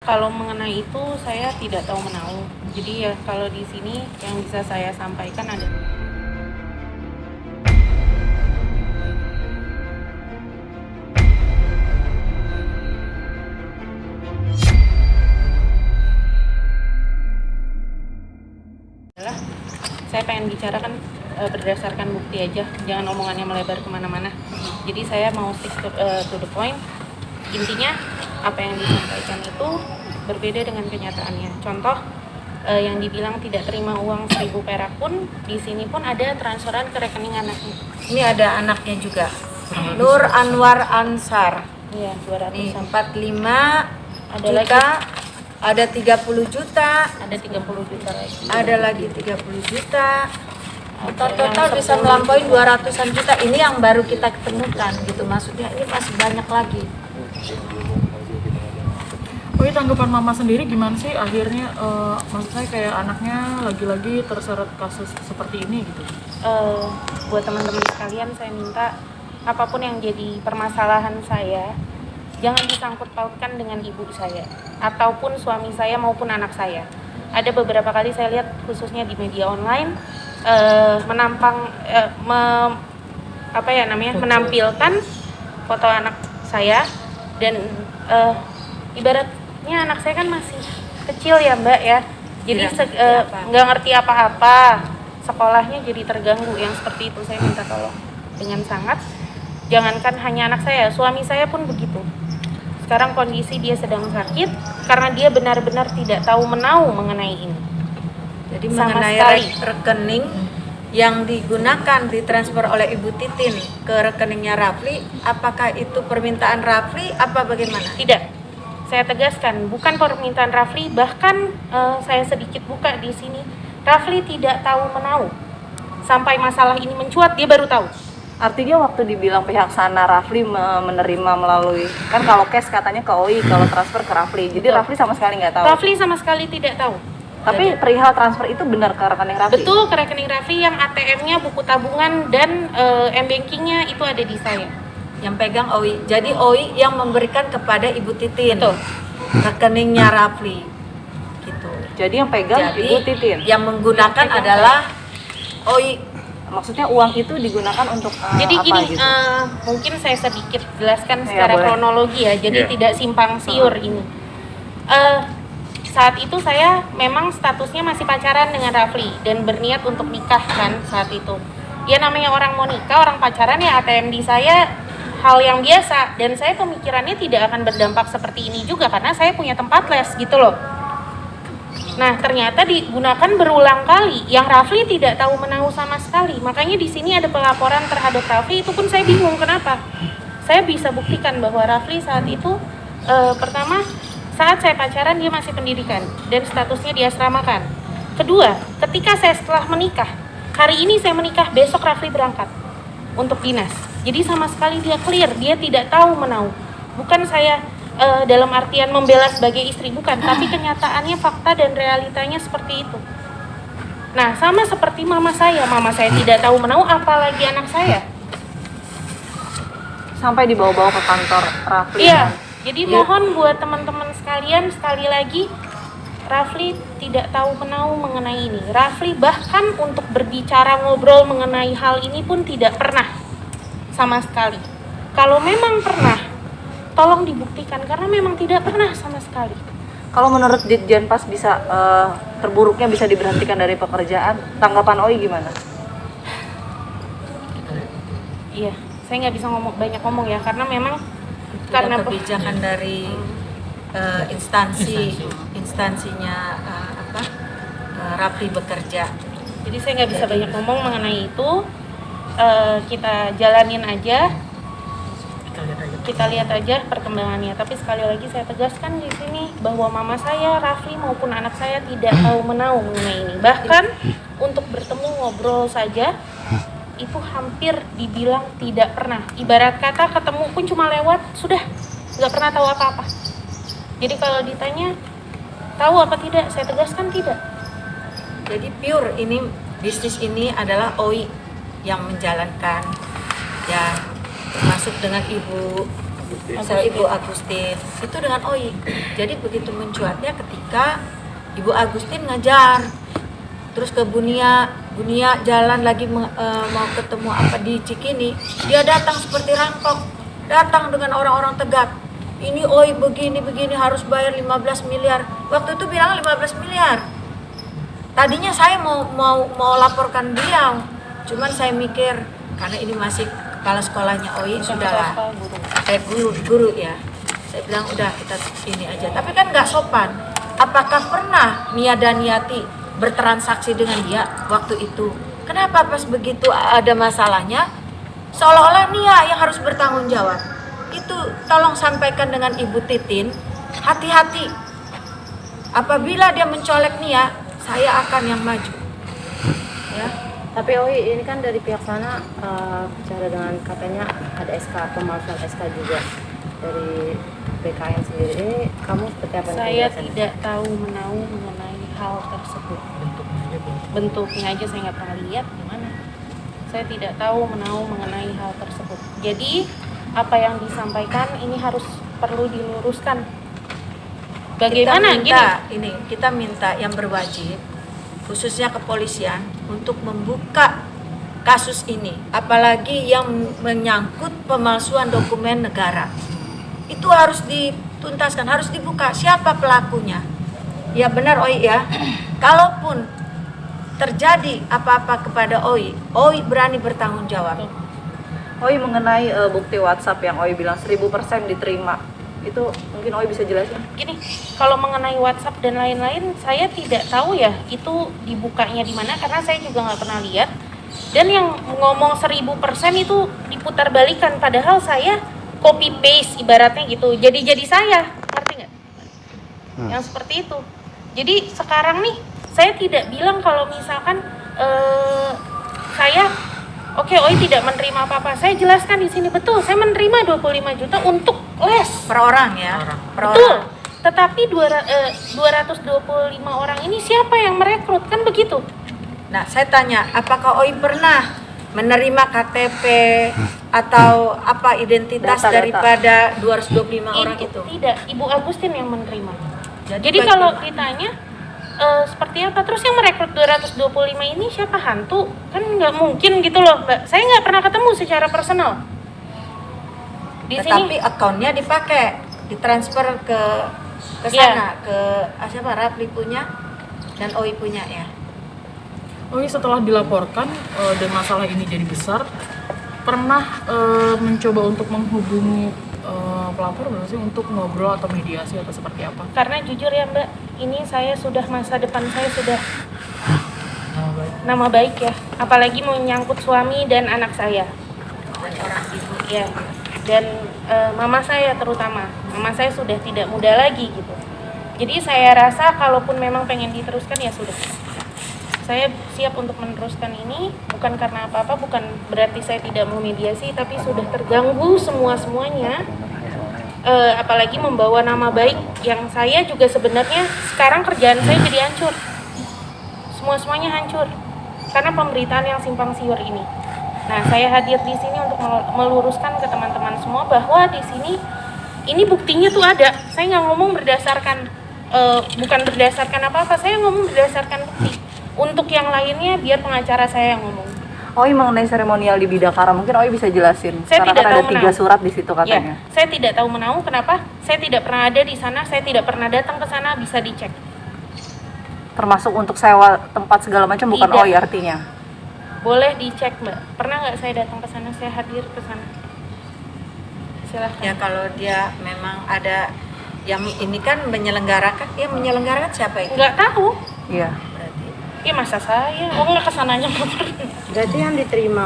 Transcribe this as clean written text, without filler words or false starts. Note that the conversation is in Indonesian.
Kalau mengenai itu saya tidak tahu menahu. Jadi ya kalau di sini yang bisa saya sampaikan ada. Saya pengen bicarakan berdasarkan bukti aja, jangan omongannya melebar kemana-mana. Jadi saya mau stick to the point. Intinya apa yang disampaikan itu berbeda dengan kenyataannya. Contoh yang dibilang tidak terima uang 1.000 perak pun di sini pun ada transferan ke rekening anaknya. Ini ada anaknya juga, Nur Anwar Ansar. Iya, 200. Nih 45 Ada juta, lagi. ada 30 juta, Ada 30 juta lagi. ada lagi 30 juta. Ada Total yang bisa 10 melampaui juta. 200-an juta. Ini yang baru kita ketemukan gitu. Maksudnya ini masih banyak lagi. Oh iya, tanggapan mama sendiri gimana sih akhirnya, maksud saya kayak anaknya lagi-lagi terseret kasus seperti ini gitu. Buat teman-teman sekalian saya minta apapun yang jadi permasalahan saya jangan disangkut pautkan dengan ibu saya ataupun suami saya maupun anak saya. Ada beberapa kali saya lihat khususnya di media online menampilkan foto anak saya dan ibaratnya anak saya kan masih kecil ya Mbak ya, jadi nggak ngerti apa-apa, sekolahnya jadi terganggu. Yang seperti itu saya minta tolong dengan sangat, jangankan hanya anak saya, suami saya pun begitu. Sekarang kondisi dia sedang sakit karena dia benar-benar tidak tahu menahu mengenai ini. Jadi Sama mengenai sekali. rekening yang digunakan ditransfer oleh Ibu Titin ke rekeningnya Rafli, apakah itu permintaan Rafli apa bagaimana? Tidak, saya tegaskan bukan permintaan Rafli. Bahkan saya sedikit buka di sini, Rafli tidak tahu menahu sampai masalah ini mencuat dia baru tahu. Artinya waktu dibilang pihak sana Rafli menerima melalui, kan kalau cash katanya ke OI, kalau transfer ke Rafli. Jadi Betul. Rafli sama sekali nggak tahu. Rafli sama sekali tidak tahu. Tapi perihal transfer itu benar ke rekening Rafli. Betul, ke rekening Rafli yang ATM-nya, buku tabungan dan m-bankingnya itu ada di saya. Yang pegang OI. Jadi OI yang memberikan kepada Ibu Titin. Betul. Rekeningnya Rafli. Gitu. Jadi yang pegang Jadi Ibu Titin. yang menggunakan Yang pegang adalah OI. Maksudnya uang itu digunakan untuk Jadi apa gini, gitu? mungkin saya sedikit jelaskan Iya, secara boleh. kronologi ya, jadi tidak simpang siur ini. Saat itu saya memang statusnya masih pacaran dengan Rafli dan berniat untuk nikah kan saat itu. Ya namanya orang mau nikah, orang pacaran ya ATM di saya hal yang biasa, dan saya pemikirannya tidak akan berdampak seperti ini juga karena saya punya tempat les gitu loh. Nah, ternyata digunakan berulang kali yang Rafli tidak tahu menahu sama sekali. Makanya di sini ada pelaporan terhadap Rafli, itu pun saya bingung kenapa. Saya bisa buktikan bahwa Rafli saat itu pertama saat saya pacaran dia masih pendidikan dan statusnya diasramakan. Kedua, ketika saya setelah menikah, hari ini saya menikah, besok Rafli berangkat untuk dinas. Jadi sama sekali dia clear, dia tidak tahu menahu. Bukan saya dalam artian membela sebagai istri, bukan, tapi kenyataannya fakta dan realitanya seperti itu. Nah, sama seperti mama saya tidak tahu menahu, apalagi anak saya. Sampai dibawa-bawa ke kantor Rafli. Iya, jadi mohon buat teman-teman sekalian, sekali lagi, Rafli tidak tahu menahu mengenai ini. Rafli bahkan untuk berbicara ngobrol mengenai hal ini pun tidak pernah sama sekali. Kalau memang pernah, tolong dibuktikan karena memang tidak pernah sama sekali. Kalau menurut Ditjen Pas bisa terburuknya bisa diberhentikan dari pekerjaan, tanggapan OI gimana? Iya, saya nggak bisa banyak ngomong ya karena memang Karena kebijakan dari instansinya Rafli bekerja. Jadi saya nggak bisa banyak ngomong mengenai itu. Kita jalanin aja. Kita lihat aja perkembangannya. Tapi sekali lagi saya tegaskan di sini bahwa mama saya, Rafli maupun anak saya tidak tahu menahu mengenai ini. Bahkan untuk bertemu ngobrol saja itu hampir dibilang tidak pernah. Ibarat kata ketemu pun cuma lewat, sudah nggak pernah tahu apa-apa. Jadi kalau ditanya tahu apa tidak, saya tegaskan tidak. Jadi pure ini bisnis ini adalah OI yang menjalankan, ya termasuk dengan Ibu Ibu Agustin itu dengan Oi. Jadi begitu mencuatnya ketika Ibu Agustin ngajar, terus ke Bunia jalan lagi mau ketemu apa di Cikini, dia datang seperti rampok, datang dengan orang-orang tegap. Ini Oi begini harus bayar 15 miliar. Waktu itu bilang 15 miliar. Tadinya saya mau laporkan beliau, cuman saya mikir karena ini masih kepala sekolahnya Oi, sudahlah. Guru ya. Saya bilang udah kita ini aja. Tapi kan nggak sopan. Apakah pernah Mia Daniati bertransaksi dengan dia waktu itu? Kenapa pas begitu ada masalahnya seolah-olah Nia yang harus bertanggung jawab? Itu tolong sampaikan dengan Ibu Titin, hati-hati. Apabila dia mencolek Nia, saya akan yang maju. Ya. Tapi Oi ini kan dari pihak sana bicara dengan katanya ada SK pemalsuan SK juga dari BKN sendiri. Ini kamu seperti apa? Saya tidak tahu menahu mengenai hal tersebut. Bentuknya aja saya nggak pernah lihat gimana. Saya tidak tahu menahu mengenai hal tersebut. Jadi apa yang disampaikan ini harus perlu diluruskan. Bagaimana kita minta yang berwajib, khususnya kepolisian, untuk membuka kasus ini, apalagi yang menyangkut pemalsuan dokumen negara. Itu harus dituntaskan, harus dibuka siapa pelakunya. Ya benar Oi ya. Kalaupun terjadi apa-apa kepada Oi berani bertanggung jawab. Oi mengenai bukti WhatsApp yang Oi bilang 1000% diterima, itu mungkin Oi bisa jelasin? Gini, kalau mengenai WhatsApp dan lain-lain, saya tidak tahu ya itu dibukanya di mana karena saya juga nggak pernah lihat. Dan yang ngomong 1000% itu diputar balikan, padahal saya copy paste ibaratnya gitu. Jadi saya, ngerti nggak? Yang seperti itu. Jadi sekarang nih, saya tidak bilang kalau misalkan saya Oi tidak menerima apa-apa. Saya jelaskan di sini betul. Saya menerima 25 juta untuk les Per orang ya. Betul. Tetapi 225 orang ini siapa yang merekrut? Kan begitu. Nah, saya tanya, apakah Oi pernah menerima KTP atau apa identitas Data. daripada 225 orang itu? Tidak, Ibu Agustin yang menerima. Jadi bagi- kalau ditanya seperti apa, terus yang merekrut 225 ini siapa? Hantu? Kan nggak mungkin gitu loh, Mbak. Saya nggak pernah ketemu secara personal. Di Tetapi sini akunnya dipakai, ditransfer ke sana, ke siapa? Rafli punya dan Oi punya ya. Oi setelah dilaporkan dan masalah ini jadi besar, pernah mencoba untuk menghubungi pelapor nggak sih untuk ngobrol atau mediasi atau seperti apa? karena jujur ya Mbak, ini saya sudah masa depan saya sudah nama baik ya, apalagi menyangkut suami dan anak saya Dan orang ibu. ya, dan mama saya terutama, mama saya sudah tidak muda lagi gitu. Jadi saya rasa kalaupun memang pengen diteruskan ya sudah, saya siap untuk meneruskan ini, bukan karena apa-apa, bukan berarti saya tidak mau mediasi, tapi sudah terganggu semuanya. Apalagi membawa nama baik yang saya juga sebenarnya sekarang kerjaan saya jadi hancur, semuanya hancur karena pemberitaan yang simpang siur ini. Nah, saya hadir di sini untuk meluruskan ke teman-teman semua bahwa di sini ini buktinya tuh ada. Saya nggak ngomong berdasarkan bukan berdasarkan apa-apa, saya ngomong berdasarkan bukti. Untuk yang lainnya biar pengacara saya yang ngomong. Oi mengenai seremonial di Bidakara, mungkin Oi bisa jelasin. Saya Karena tidak kan tahu ada 3 menahu. surat di situ Ya, katanya. saya tidak tahu menahu kenapa. Saya tidak pernah ada di sana, saya tidak pernah datang ke sana, bisa dicek. Termasuk untuk sewa tempat segala macam bukan Tidak. Oi artinya. Boleh dicek Mbak. Pernah nggak saya datang ke sana, saya hadir ke sana? Silahkan. Ya kalau dia memang ada yang ini kan menyelenggarakan siapa itu? Nggak tahu. Iya. Berarti Ya masa saya, nggak kesananya nggak pernah. Berarti yang diterima